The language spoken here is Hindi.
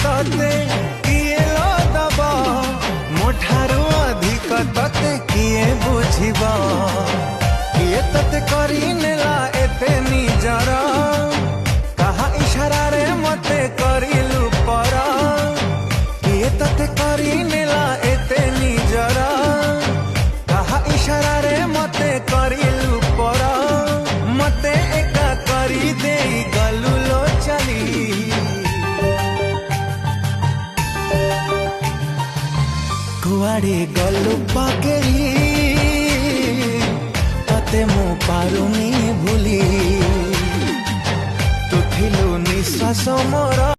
तते किए लो दबा मोठारू अधिक तते किए बुझिबा किए तते करी नेला एते निजर कहा इशारा रे मते करिलु पर किए तते करी नेला एते निजर कहा इशारा रे मते करिलु पर मते एका करी देई गलु लो चली कुआड़े गलु पकेई तते मु पारुनी भूली तू थिलु निश्वास मोर।